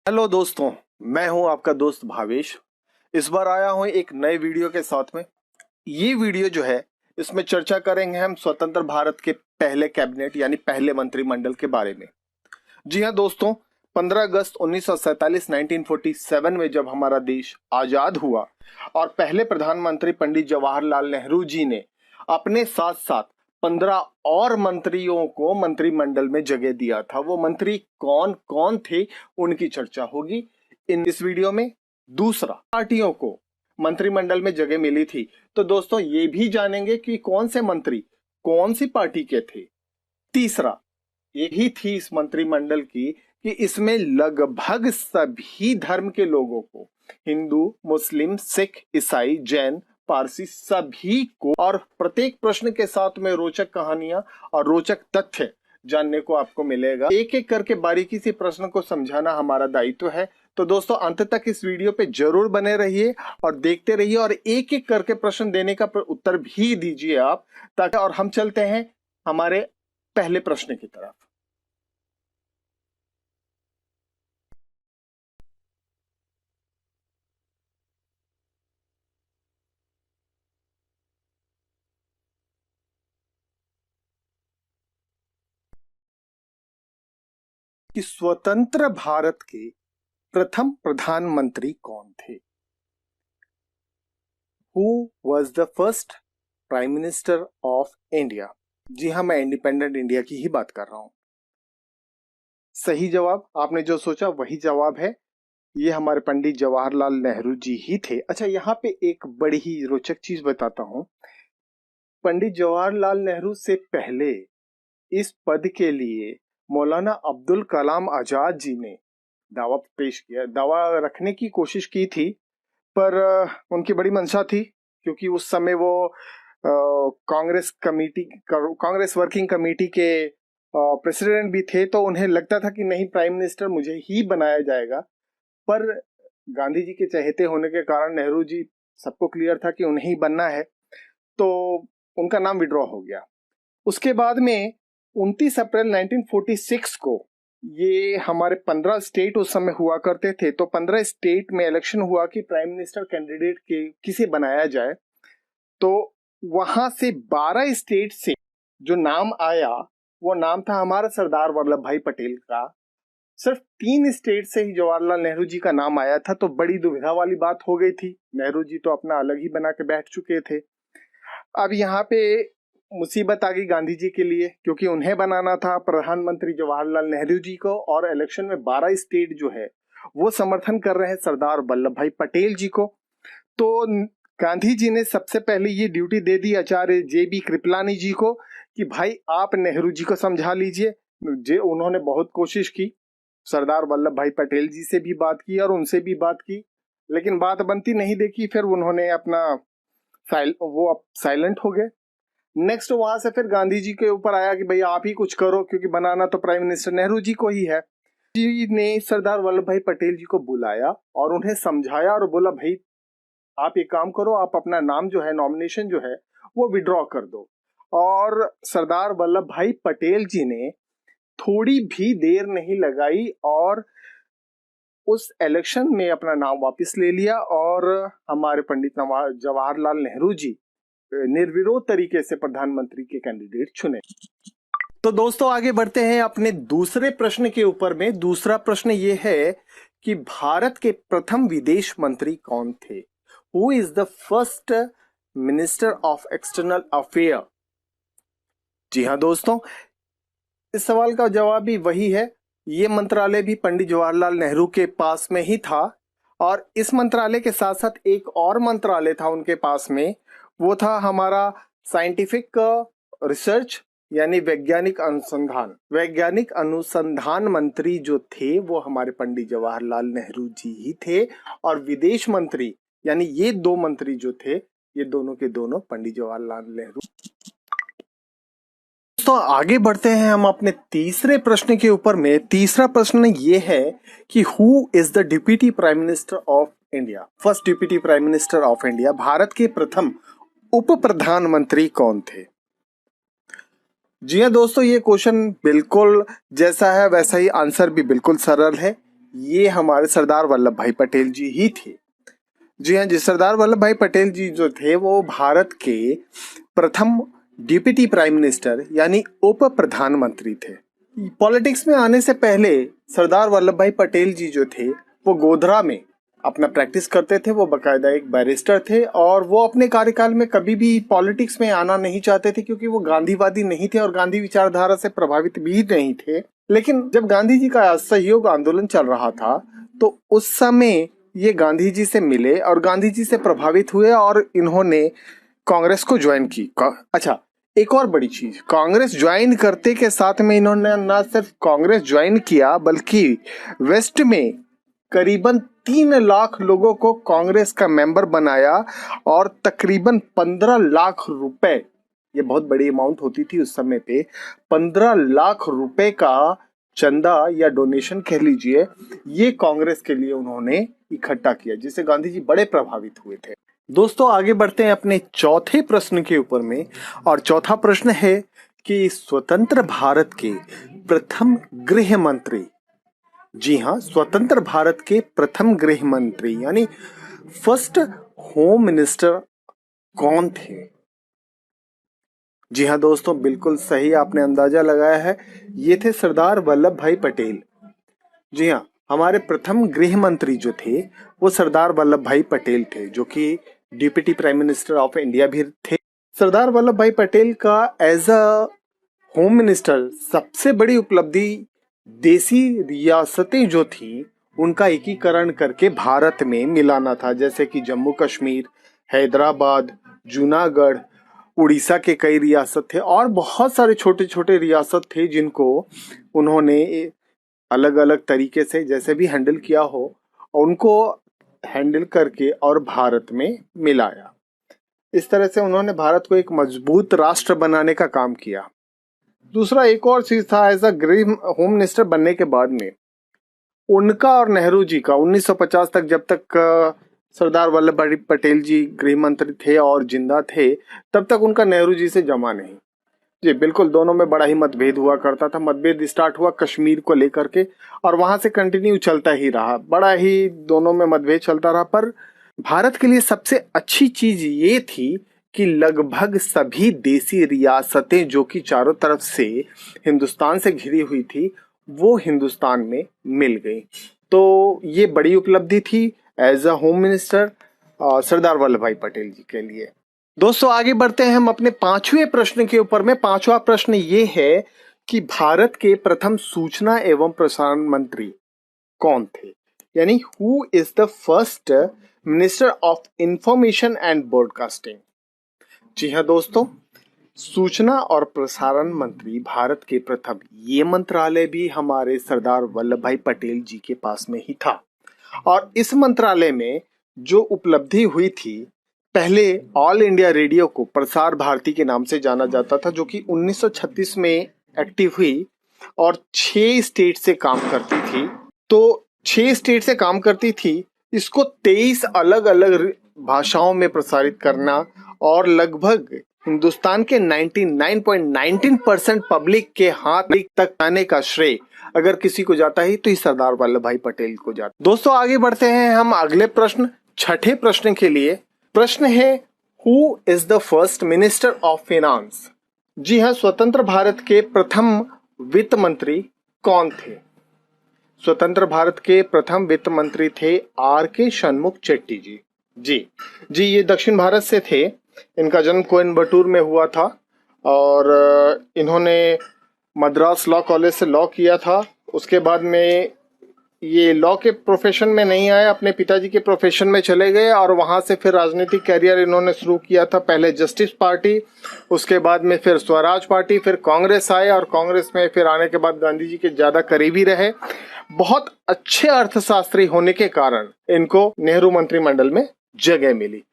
Hello दोस्तों, मैं हूं आपका दोस्त भावेश। इस बार आया हूं एक नए वीडियो के साथ में। ये वीडियो जो है, इसमें चर्चा करेंगे हम स्वतंत्र भारत के पहले कैबिनेट यानी पहले मंत्रिमंडल के बारे में। जी हां दोस्तों, 15 अगस्त 1947 1947 में जब हमारा देश आजाद हुआ और पहले प्रधानमंत्री पंडित जवाहरलाल नेहरू जी ने अपने साथ साथ 15 और मंत्रियों को मंत्रिमंडल में जगह दिया था। वो मंत्री कौन कौन थे, उनकी चर्चा होगी इस वीडियो में। दूसरा, पार्टियों को मंत्रिमंडल में जगह मिली थी, तो दोस्तों ये भी जानेंगे कि कौन से मंत्री कौन सी पार्टी के थे। तीसरा, यही थी इस मंत्रिमंडल की कि इसमें लगभग सभी धर्म के लोगों को, हिंदू, मुस्लिम, सिख, ईसाई, जैन, पारसी, सभी को, और प्रत्येक प्रश्न के साथ में रोचक कहानियां और रोचक तथ्य जानने को आपको मिलेगा। एक एक करके बारीकी से प्रश्न को समझाना हमारा दायित्व है। तो दोस्तों अंत तक इस वीडियो पे जरूर बने रहिए और देखते रहिए, और एक एक करके प्रश्न देने का उत्तर भी दीजिए आप, ताकि और हम चलते हैं हमारे पहले प्रश्न की तरफ। कि स्वतंत्र भारत के प्रथम प्रधानमंत्री कौन थे? Who was the first prime minister of India? जी हाँ, मैं इंडिपेंडेंट इंडिया की ही बात कर रहा हूं। सही जवाब, आपने जो सोचा वही जवाब है। ये हमारे पंडित जवाहरलाल नेहरू जी ही थे। अच्छा, यहाँ पे एक बड़ी ही रोचक चीज बताता हूं। पंडित जवाहरलाल नेहरू से पहले इस पद के लिए मौलाना अब्दुल कलाम आजाद जी ने दावा पेश किया, दावा रखने की कोशिश की थी, पर उनकी बड़ी मंशा थी, क्योंकि उस समय वो कांग्रेस वर्किंग कमेटी के प्रेसिडेंट भी थे। तो उन्हें लगता था कि नहीं, प्राइम मिनिस्टर मुझे ही बनाया जाएगा। पर गांधी जी के चहेते होने के कारण नेहरू जी, सबको क्लियर था कि उन्हें ही बनना है, तो उनका नाम विड्रॉ हो गया। उसके बाद में 29 अप्रैल 1946 को ये हमारे 15 स्टेट उस समय हुआ करते थे, तो 15 स्टेट में इलेक्शन हुआ कि प्राइम मिनिस्टर कैंडिडेट के किसे बनाया जाए। तो वहां से 12 स्टेट से जो नाम आया, वो नाम था हमारा सरदार वल्लभ भाई पटेल का। सिर्फ 3 स्टेट से ही जवाहरलाल नेहरू जी का नाम आया था, तो बड़ी दुविधा वाली बात हो गई थी। नेहरू जी तो अपना अलग ही बना के बैठ चुके थे। अब यहाँ पे मुसीबत आ गई गांधी जी के लिए, क्योंकि उन्हें बनाना था प्रधानमंत्री जवाहरलाल नेहरू जी को, और इलेक्शन में 12 स्टेट जो है वो समर्थन कर रहे हैं सरदार वल्लभ भाई पटेल जी को। तो गांधी जी ने सबसे पहले ये ड्यूटी दे दी आचार्य JB कृपलानी जी को कि भाई आप नेहरू जी को समझा लीजिए। उन्होंने बहुत कोशिश की, सरदार वल्लभ भाई पटेल जी से भी बात की और उनसे भी बात की, लेकिन बात बनती नहीं देखी। फिर उन्होंने अपना साइलेंट हो गए। नेक्स्ट वहां से फिर गांधी जी के ऊपर आया कि भाई आप ही कुछ करो, क्योंकि बनाना तो प्राइम मिनिस्टर नेहरू जी को ही है। जी ने सरदार वल्लभ भाई पटेल जी को बुलाया और उन्हें समझाया और बोला, भाई आप एक काम करो, आप अपना नाम जो है, नॉमिनेशन जो है, वो विड्रॉ कर दो। और सरदार वल्लभ भाई पटेल जी ने थोड़ी भी देर नहीं लगाई और उस इलेक्शन में अपना नाम वापस ले लिया, और हमारे पंडित जवाहरलाल नेहरू जी निर्विरोध तरीके से प्रधानमंत्री के कैंडिडेट चुने। तो दोस्तों आगे बढ़ते हैं अपने दूसरे प्रश्न के ऊपर में। दूसरा प्रश्न ये है कि भारत के प्रथम विदेश मंत्री कौन थे? Who is the first minister of external affair? जी हाँ दोस्तों, इस सवाल का जवाब भी वही है। ये मंत्रालय भी पंडित जवाहरलाल नेहरू के पास में ही था, और इस मंत्रालय के साथ साथ एक और मंत्रालय था उनके पास में, वो था हमारा साइंटिफिक रिसर्च यानी वैज्ञानिक अनुसंधान मंत्री जो थे वो हमारे पंडित जवाहरलाल नेहरू जी ही थे। और विदेश मंत्री यानी ये 2 मंत्री जो थे, ये दोनों के दोनों पंडित जवाहरलाल नेहरू। तो आगे बढ़ते हैं हम अपने तीसरे प्रश्न के ऊपर में। तीसरा प्रश्न ये है कि who is the deputy prime minister of India? First deputy prime minister of India, Bharat के प्रथम उप प्रधानमंत्री कौन थे? जी हाँ दोस्तों, ये क्वेश्चन बिल्कुल जैसा है वैसा ही आंसर भी बिल्कुल सरल है। ये हमारे सरदार वल्लभ भाई पटेल जी ही थे। जी हाँ जी, सरदार वल्लभ भाई पटेल जी जो थे वो भारत के प्रथम डिप्टी प्राइम मिनिस्टर यानी उप प्रधानमंत्री थे। पॉलिटिक्स में आने से पहले सरदार वल्लभ भाई पटेल जी जो थे वो गोधरा में अपना प्रैक्टिस करते थे। वो बकायदा एक बैरिस्टर थे और वो अपने कार्यकाल में कभी भी पॉलिटिक्स में आना नहीं चाहते थे, क्योंकि वो गांधीवादी नहीं थे और गांधी विचारधारा से प्रभावित भी नहीं थे। लेकिन जब गांधी जी का असहयोग आंदोलन चल रहा था तो उस समय ये गांधी जी से मिले और गांधी जी से प्रभावित हुए और इन्होंने कांग्रेस को ज्वाइन की। अच्छा, एक और बड़ी चीज, कांग्रेस ज्वाइन करते के साथ में इन्होंने न सिर्फ कांग्रेस ज्वाइन किया बल्कि वेस्ट में करीबन 3 लाख लोगों को कांग्रेस का मेंबर बनाया और तकरीबन 15 लाख रुपए, ये बहुत बड़ी अमाउंट होती थी उस समय पे, 15 लाख रुपए का चंदा या डोनेशन कह लीजिए, ये कांग्रेस के लिए उन्होंने इकट्ठा किया, जिससे गांधी जी बड़े प्रभावित हुए थे। दोस्तों आगे बढ़ते हैं अपने चौथे प्रश्न के ऊपर में, और चौथा प्रश्न है कि स्वतंत्र भारत के प्रथम गृह मंत्री, जी हाँ, स्वतंत्र भारत के प्रथम गृह मंत्री यानी फर्स्ट होम मिनिस्टर कौन थे? जी हाँ दोस्तों, बिल्कुल सही आपने अंदाजा लगाया है, ये थे सरदार वल्लभ भाई पटेल। जी हाँ, हमारे प्रथम गृह मंत्री जो थे वो सरदार वल्लभ भाई पटेल थे, जो कि deputy prime minister of India भी थे। सरदार वल्लभ भाई पटेल का एज अ होम मिनिस्टर सबसे बड़ी उपलब्धि देसी रियासतें जो थी उनका एकीकरण करके भारत में मिलाना था, जैसे कि जम्मू कश्मीर, हैदराबाद, जूनागढ़, उड़ीसा के कई रियासत थे और बहुत सारे छोटे छोटे रियासत थे जिनको उन्होंने अलग अलग तरीके से जैसे भी हैंडल किया हो उनको हैंडल करके और भारत में मिलाया। इस तरह से उन्होंने भारत को एक मजबूत राष्ट्र बनाने का काम किया। दूसरा एक और चीज था, एज अ गृह होम मिनिस्टर बनने के बाद में उनका और नेहरू जी का 1950 तक, जब तक सरदार वल्लभ भाई पटेल जी गृह मंत्री थे और जिंदा थे, तब तक उनका नेहरू जी से जमा नहीं। जी बिल्कुल, दोनों में बड़ा ही मतभेद हुआ करता था। मतभेद स्टार्ट हुआ कश्मीर को लेकर के और वहां से कंटिन्यू चलता ही रहा, बड़ा ही दोनों में मतभेद चलता रहा। पर भारत के लिए सबसे अच्छी चीज ये थी कि लगभग सभी देसी रियासतें जो कि चारों तरफ से हिंदुस्तान से घिरी हुई थी वो हिंदुस्तान में मिल गई। तो ये बड़ी उपलब्धि थी as a home minister Sardar Vallabh भाई पटेल जी के लिए। दोस्तों आगे बढ़ते हैं हम अपने पांचवें प्रश्न के ऊपर में। पांचवा प्रश्न ये है कि भारत के प्रथम सूचना एवं प्रसारण मंत्री कौन थे, यानी who is the first minister of information and broadcasting. जी हाँ दोस्तों, सूचना और प्रसारण मंत्री भारत के प्रथम, ये मंत्रालय भी हमारे सरदार वल्लभ भाई पटेल जी के पास में ही था। और इस मंत्रालय में जो उपलब्धि हुई थी, पहले ऑल इंडिया रेडियो को प्रसार भारती के नाम से जाना जाता था, जो कि 1936 में एक्टिव हुई और 6 स्टेट से काम करती थी। तो 6 स्टेट से काम करती थी, इसको 23 अलग अलग भाषाओं में प्रसारित करना और लगभग हिंदुस्तान के 99.19% पब्लिक के हाथ तक आने का श्रेय अगर किसी को जाता है तो इस सरदार वल्लभ भाई पटेल को जाता। दोस्तों आगे बढ़ते हैं हम अगले प्रश्न, छठे प्रश्न के लिए। प्रश्न है, who is the first minister of finance. जी हाँ, स्वतंत्र भारत के प्रथम वित्त मंत्री कौन थे? स्वतंत्र भारत के प्रथम वित्त मंत्री थे R.K. षणमुख चेट्टी जी। जी ये दक्षिण भारत से थे। इनका जन्म कोयम्बटूर में हुआ था और इन्होंने मद्रास लॉ कॉलेज से लॉ किया था। उसके बाद में ये लॉ के प्रोफेशन में नहीं आए, अपने पिताजी के प्रोफेशन में चले गए और वहां से फिर राजनीतिक कैरियर इन्होंने शुरू किया था। पहले जस्टिस पार्टी, उसके बाद में फिर स्वराज पार्टी, फिर कांग्रेस आए और कांग्रेस में फिर आने के बाद गांधी जी के ज्यादा करीबी रहे। बहुत अच्छे अर्थशास्त्री होने के कारण इनको नेहरू मंत्रिमंडल में जगह मिली।